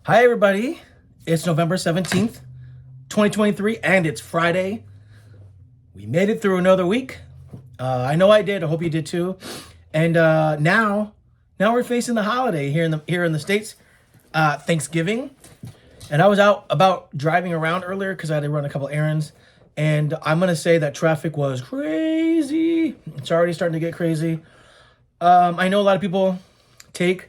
Hi, everybody. It's November 17th, 2023, and it's Friday. We made it through another week. I know I did. I hope you did too. And now we're facing the holiday here in the States, Thanksgiving. And I was out about driving around earlier because I had to run a couple errands. And I'm going to say that traffic was crazy. It's already starting to get crazy. I know a lot of people take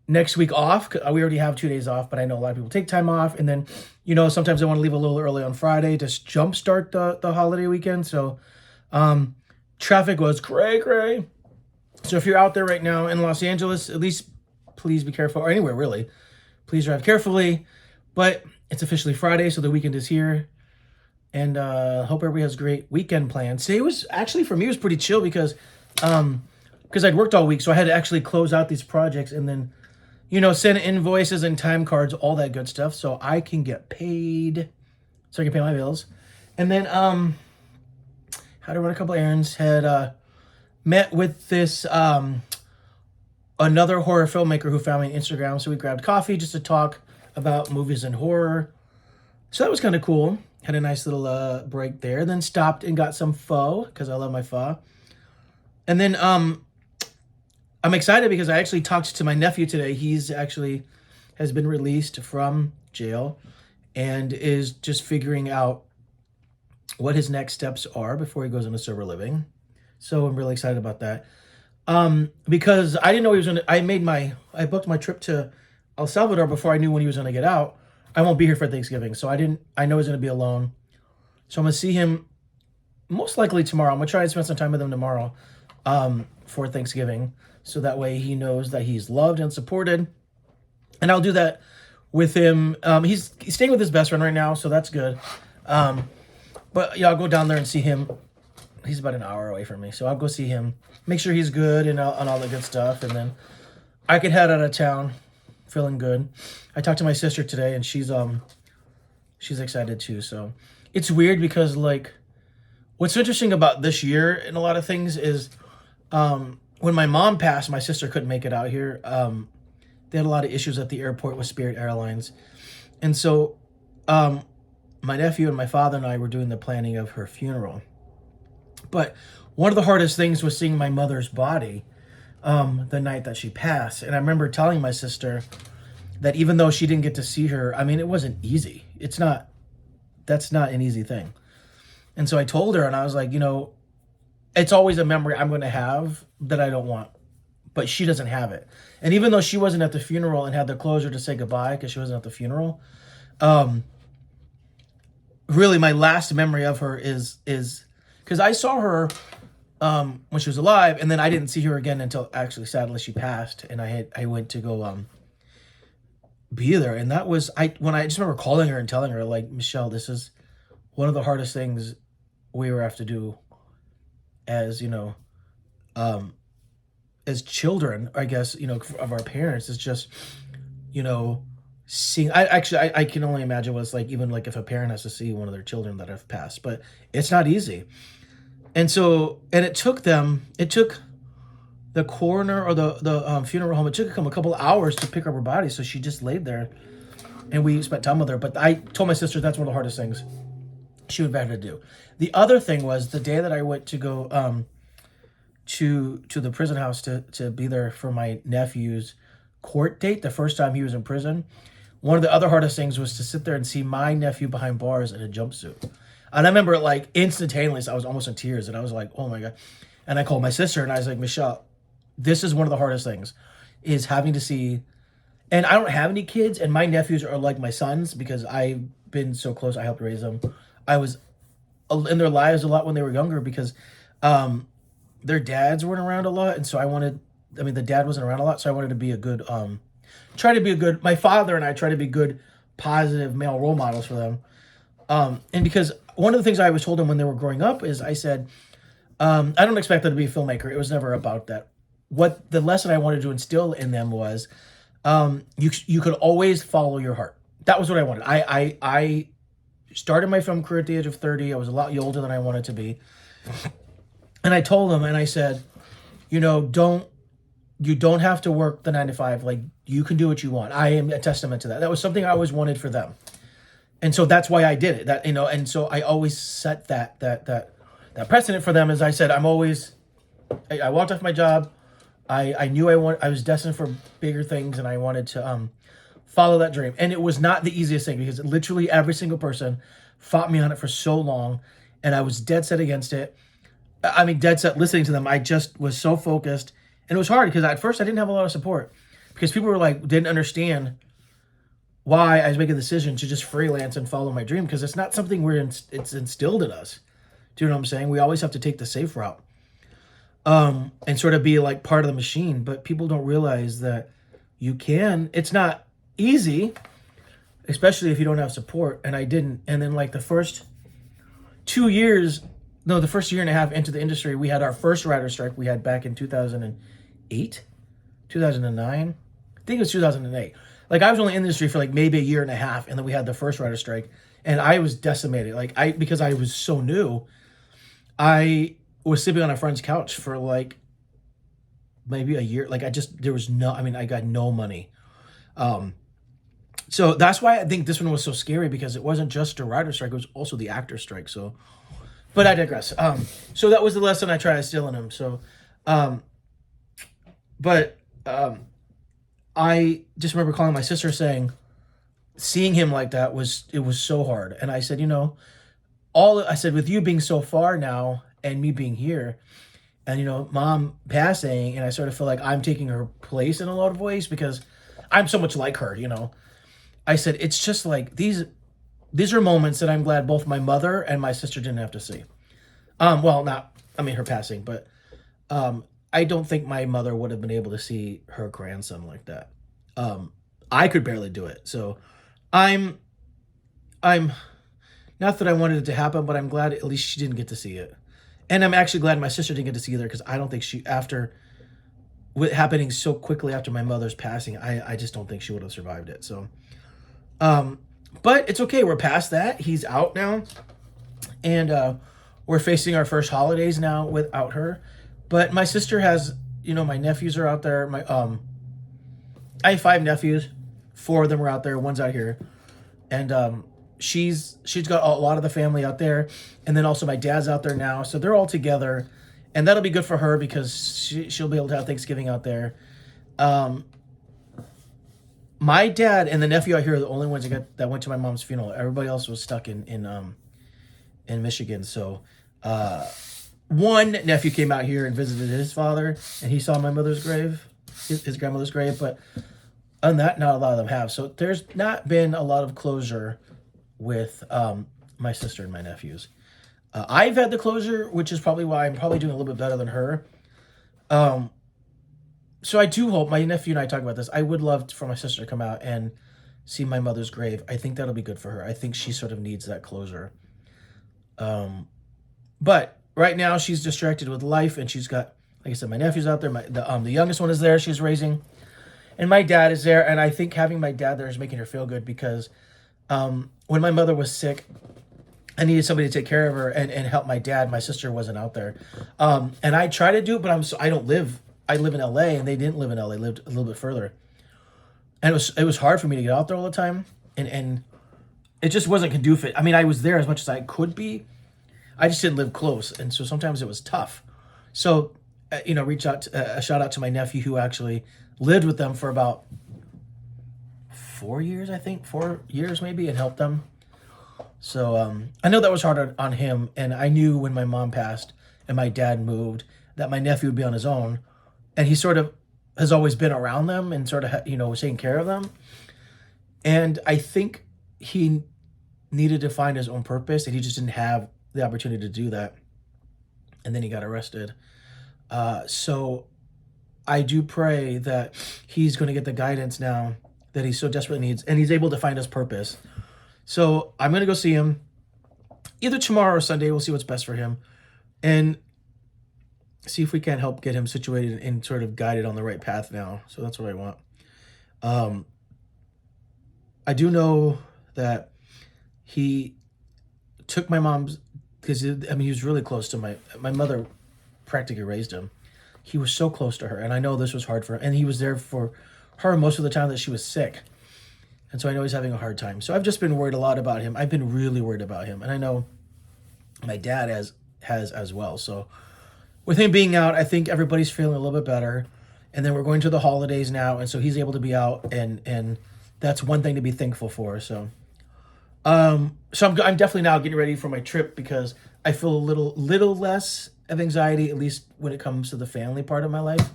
next week off. We already have 2 days off, but I know a lot of people take time off, and then sometimes they want to leave a little early on Friday to jumpstart the holiday weekend. So traffic was cray. So if you're out there right now in Los Angeles, at least please be careful, or anywhere really. Please drive carefully. But it's officially Friday, so the weekend is here, and hope everybody has great weekend plans. Today was actually, for me, it was pretty chill because I'd worked all week, so I had to actually close out these projects and then send invoices and time cards, all that good stuff, so I can get paid, so I can pay my bills. And then had to run a couple errands. Had met with this another horror filmmaker who found me on Instagram, so we grabbed coffee just to talk about movies and horror. So that was kind of cool. Had a nice little break there. Then stopped and got some pho because I love my pho. And then I'm excited because I actually talked to my nephew today. He's actually has been released from jail and is just figuring out what his next steps are before he goes into sober living. So I'm really excited about that. Because I didn't know he was going to, I booked my trip to El Salvador before I knew when he was going to get out. I won't be here for Thanksgiving. So I know he's going to be alone. So I'm going to see him most likely tomorrow. I'm going to try and spend some time with him tomorrow for Thanksgiving. So that way he knows that he's loved and supported. And I'll do that with him. He's staying with his best friend right now, so that's good. But yeah, I'll go down there and see him. He's about an hour away from me, so I'll go see him, make sure he's good and all the good stuff, and then I could head out of town feeling good. I talked to my sister today, and she's excited too. So it's weird because, like, what's interesting about this year and a lot of things is when my mom passed, my sister couldn't make it out here. They had a lot of issues at the airport with Spirit Airlines, and so my nephew and my father and I were doing the planning of her funeral. But one of the hardest things was seeing my mother's body the night that she passed. And I remember telling my sister that even though she didn't get to see her, I mean, it wasn't easy. That's not an easy thing. And so I told her, and I was like, it's always a memory I'm going to have that I don't want. But she doesn't have it. And even though she wasn't at the funeral and had the closure to say goodbye because she wasn't at the funeral, really my last memory of her is because I saw her when she was alive, and then I didn't see her again until actually, sadly, she passed, and I went to go be there, and that was when I just remember calling her and telling her, like, Michelle, this is one of the hardest things we ever have to do as as children, I guess, of our parents. Is just seeing. I can only imagine what it's like, even like if a parent has to see one of their children that have passed, but it's not easy. And so, and it took the coroner or the funeral home, it took them a couple of hours to pick up her body. So she just laid there and we spent time with her. But I told my sister that's one of the hardest things she would have had to do. The other thing was the day that I went to go to the prison house to be there for my nephew's court date, the first time he was in prison. One of the other hardest things was to sit there and see my nephew behind bars in a jumpsuit. And I remember, like, instantaneously, I was almost in tears, and I was like, oh my God. And I called my sister, and I was like, Michelle, this is one of the hardest things, is having to see, and I don't have any kids, and my nephews are like my sons, because I've been so close, I helped raise them. I was in their lives a lot when they were younger, because their dads weren't around a lot, and so the dad wasn't around a lot, so I wanted to be a good, my father and I try to be good, positive male role models for them. And because one of the things I always told them when they were growing up is I said, I don't expect them to be a filmmaker. It was never about that. What the lesson I wanted to instill in them was, you could always follow your heart. That was what I wanted. I started my film career at the age of 30. I was a lot older than I wanted to be. And I told them, and I said, don't you don't have to work the 9 to 5. Like, you can do what you want. I am a testament to that. That was something I always wanted for them. And so that's why I did it. That, and so I always set that precedent for them. As I said, I walked off my job. I knew I was destined for bigger things, and I wanted to follow that dream. And it was not the easiest thing, because literally every single person fought me on it for so long, and I was dead set against it. I mean, dead set listening to them. I just was so focused, and it was hard because at first I didn't have a lot of support, because people were like, didn't understand why I was making the decision to just freelance and follow my dream, because it's not something it's instilled in us. Do you know what I'm saying? We always have to take the safe route, and sort of be like part of the machine. But people don't realize that you can. It's not easy, especially if you don't have support. And I didn't. And then like the first year and a half into the industry, we had our first writer strike. We had back in 2008, 2009. I think it was 2008. Like, I was only in the industry for like maybe a year and a half, and then we had the first writer strike, and I was decimated. Because I was so new, I was sleeping on a friend's couch for like maybe a year. Like, I got no money. So that's why I think this one was so scary, because it wasn't just a writer strike, it was also the actor strike. So, but I digress. So that was the lesson I tried to instill in him. So, I just remember calling my sister, seeing him like that was so hard. And I said, I said, with you being so far now and me being here, and, mom passing, and I sort of feel like I'm taking her place in a lot of ways, because I'm so much like her, I said, it's just like these are moments that I'm glad both my mother and my sister didn't have to see. Her passing, but I don't think my mother would have been able to see her grandson like that. I could barely do it. So I'm not that I wanted it to happen, but I'm glad at least she didn't get to see it. And I'm actually glad my sister didn't get to see it either, because I don't think with happening so quickly after my mother's passing, I just don't think she would have survived it. So, but it's okay. We're past that. He's out now, and we're facing our first holidays now without her. But my sister has, my nephews are out there. I have 5 nephews. 4 of them are out there. One's out here, and she's got a lot of the family out there, and then also my dad's out there now. So they're all together, and that'll be good for her, because she'll be able to have Thanksgiving out there. My dad and the nephew out here are the only ones that went to my mom's funeral. Everybody else was stuck in Michigan. So one nephew came out here and visited his father, and he saw my mother's grave, his grandmother's grave. But other than that, not a lot of them have. So there's not been a lot of closure with my sister and my nephews. I've had the closure, which is probably why I'm probably doing a little bit better than her. So I do hope, my nephew and I talk about this, I would love for my sister to come out and see my mother's grave. I think that'll be good for her. I think she sort of needs that closure. But right now she's distracted with life, and she's got, like I said, my nephew's out there. The youngest one is there, she's raising, and my dad is there. And I think having my dad there is making her feel good, because when my mother was sick, I needed somebody to take care of her and help my dad. My sister wasn't out there. And I try to do it, but I live in LA, and they didn't live in LA, lived a little bit further. And it was hard for me to get out there all the time. And it just wasn't conducive. I mean, I was there as much as I could be. I just didn't live close. And so sometimes it was tough. So, a shout out to my nephew, who actually lived with them for about 4 years, I think, 4 years maybe, and helped them. So I know that was hard on him, and I knew when my mom passed and my dad moved that my nephew would be on his own, and he sort of has always been around them and sort of, taking care of them. And I think he needed to find his own purpose, and he just didn't have the opportunity to do that. And then he got arrested. So I do pray that he's going to get the guidance now that he so desperately needs, and he's able to find his purpose. So I'm going to go see him either tomorrow or Sunday. We'll see what's best for him, and see if we can help get him situated and sort of guided on the right path now. So that's what I want. I do know that he took my mom's, because he was really close to my mother, practically raised him. he was so close to her, and I know this was hard for him, and he was there for her most of the time that she was sick. And so I know he's having a hard time. So I've just been worried a lot about him. I've been really worried about him. And I know my dad has as well. So with him being out, I think everybody's feeling a little bit better. And then we're going to the holidays now, and so he's able to be out, and that's one thing to be thankful for. So I'm definitely now getting ready for my trip because I feel a little less of anxiety, at least when it comes to the family part of my life.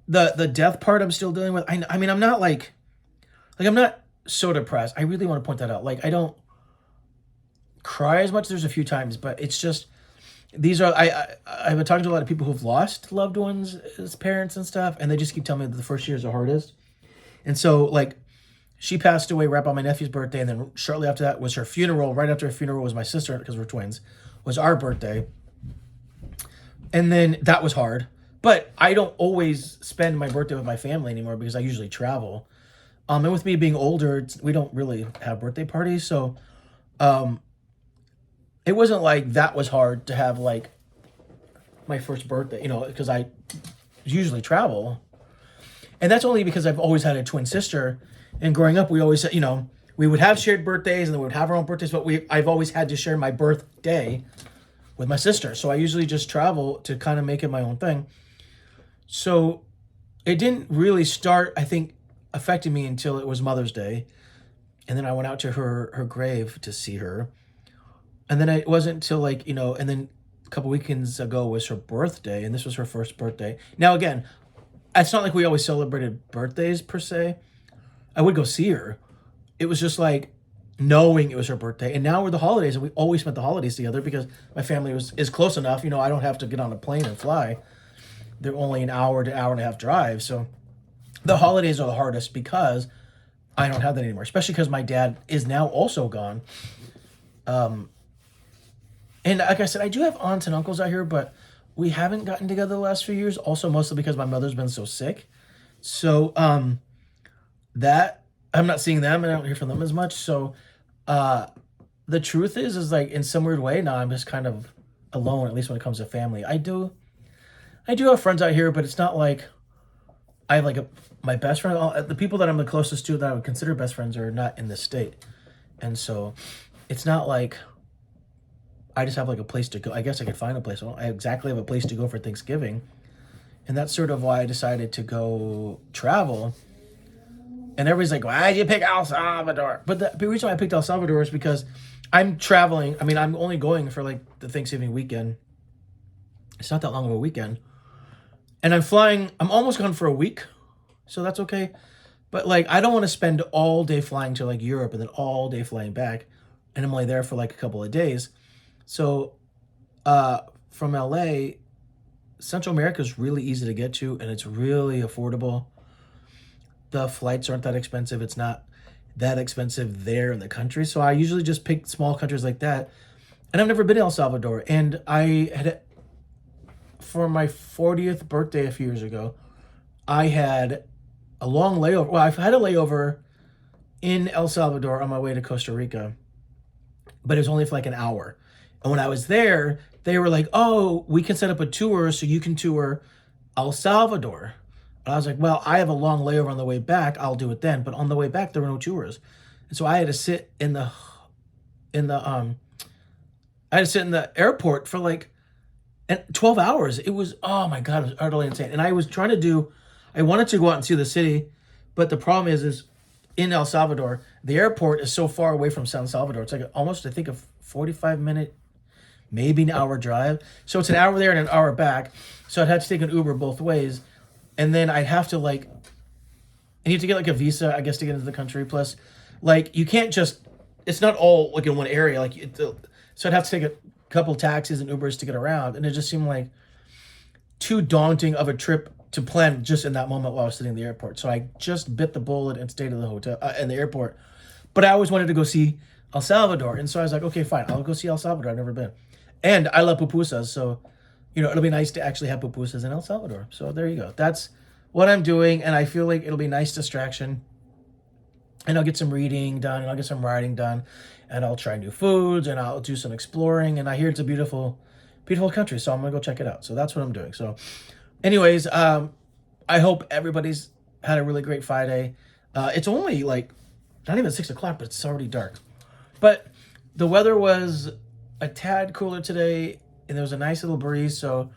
The death part I'm still dealing with. I mean, I'm not like I'm not so depressed. I really want to point that out. Like, I don't cry as much. There's a few times, but it's just these are I've been talking to a lot of people who've lost loved ones as parents and stuff, and they just keep telling me that the first year is the hardest. And so, like, she passed away right on my nephew's birthday, and then shortly after that was her funeral. Right after her funeral was my sister, because we're twins, was our birthday. And then that was hard. But I don't always spend my birthday with my family anymore because I usually travel. And with me being older, we don't really have birthday parties. So it wasn't like that was hard to have, like, my first birthday, because I usually travel. And that's only because I've always had a twin sister. And growing up, we always, we would have shared birthdays and then we would have our own birthdays. But I've always had to share my birthday with my sister. So I usually just travel to kind of make it my own thing. So it didn't really start, I think, affecting me until it was Mother's Day. And then I went out to her grave to see her. And then it wasn't until, and then a couple weekends ago was her birthday. And this was her first birthday. Now, again, it's not like we always celebrated birthdays per se. I would go see her. It was just like knowing it was her birthday. And now we're the holidays, and we always spent the holidays together because my family is close enough. I don't have to get on a plane and fly. They're only an hour to hour and a half drive. So the holidays are the hardest because I don't have that anymore, especially because my dad is now also gone. And like I said, I do have aunts and uncles out here, but we haven't gotten together the last few years. Also, mostly because my mother's been so sick. So that I'm not seeing them and I don't hear from them as much. So the truth is like, in some weird way now I'm just kind of alone, at least when it comes to family. I do have friends out here, but it's not like I have my best friend. The people that I'm the closest to that I would consider best friends are not in this state. And so it's not like I just have a place to go. I guess I could find a place. I don't exactly have a place to go for Thanksgiving. And that's sort of why I decided to go travel. And everybody's like, why did you pick El Salvador? But the reason why I picked El Salvador is because I'm traveling. I mean, I'm only going for the Thanksgiving weekend. It's not that long of a weekend. And I'm almost gone for a week. So that's okay. But I don't want to spend all day flying to Europe and then all day flying back. And I'm only there for a couple of days. So from LA, Central America is really easy to get to, and it's really affordable. The flights aren't that expensive. It's not that expensive there in the country. So I usually just pick small countries like that. And I've never been to El Salvador. And I had, for my 40th birthday a few years ago, I had a long layover. Well, I've had a layover in El Salvador on my way to Costa Rica, but it was only for an hour. And when I was there, they were like, oh, we can set up a tour so you can tour El Salvador. And I was like, well, I have a long layover on the way back. I'll do it then. But on the way back, there were no tours. And so I had to sit in the airport for 12 hours. It was, oh my God, it was utterly insane. And I wanted to go out and see the city, but the problem is in El Salvador, the airport is so far away from San Salvador. It's almost, I think, a 45-minute, maybe an hour drive. So it's an hour there and an hour back. So I'd have to take an Uber both ways. And then I'd have to and you have to get a visa, I guess, to get into the country. Plus, you can't just, it's not all in one area. So I'd have to take a couple taxis and Ubers to get around. And it just seemed too daunting of a trip to plan just in that moment while I was sitting in the airport. So I just bit the bullet and stayed in the hotel, in the airport. But I always wanted to go see El Salvador. And so I was like, okay, fine, I'll go see El Salvador. I've never been. And I love pupusas. So, it'll be nice to actually have pupusas in El Salvador. So there you go. That's what I'm doing. And I feel like it'll be a nice distraction. And I'll get some reading done, and I'll get some writing done. And I'll try new foods, and I'll do some exploring. And I hear it's a beautiful, beautiful country. So I'm gonna go check it out. So that's what I'm doing. So, anyways, I hope everybody's had a really great Friday. It's only like not even 6 o'clock, but it's already dark. But the weather was a tad cooler today, and there was a nice little breeze. So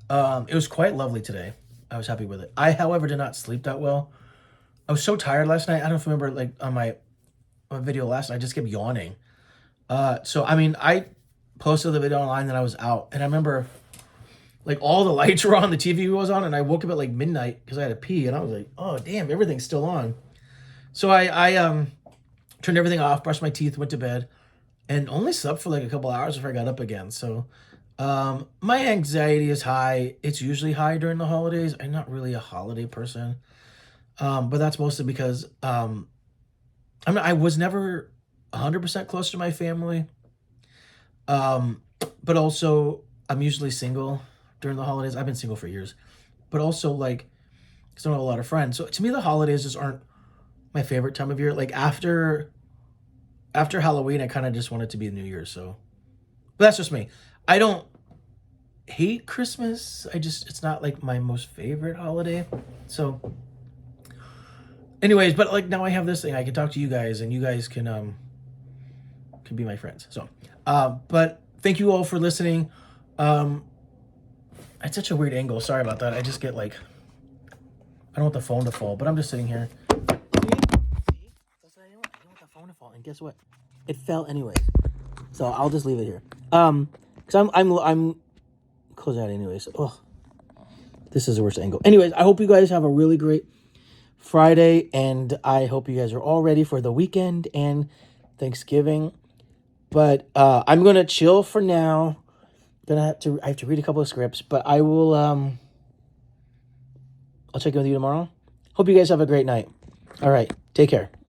it was quite lovely today. I was happy with it. I, however, did not sleep that well. I was so tired last night. I don't know if you remember, like on my video last night, I just kept yawning. So I mean, I posted the video online, then I was out, and I remember like all the lights were on, the TV was on, and I woke up at like midnight because I had to pee, and I was like, oh damn, everything's still on. So I turned everything off, brushed my teeth, went to bed, and only slept for like a couple hours before I got up again. So my anxiety is high. It's usually high during the holidays. I'm not really a holiday person, but that's mostly because I was never 100% close to my family. But also I'm usually single during the holidays. I've been single for years, but also like, cause I don't have a lot of friends. So to me, the holidays just aren't my favorite time of year. Like after Halloween, I kind of just want it to be New Year's. So, but that's just me. I don't hate Christmas. It's not like my most favorite holiday. So anyways, but like now I have this thing. I can talk to you guys and you guys can be my friends. So, but thank you all for listening. It's such a weird angle. Sorry about that. I just get like, I don't want the phone to fall, but I'm just sitting here. See? That's what I don't want. I don't want the phone to fall. And guess what? It fell anyways. So I'll just leave it here. Cause I'm close out anyways. Oh, this is the worst angle. Anyways, I hope you guys have a really great Friday, and I hope you guys are all ready for the weekend and Thanksgiving. But I'm gonna chill for now. I have to read a couple of scripts, but I will I'll check in with you tomorrow. Hope you guys have a great night. All right, take care.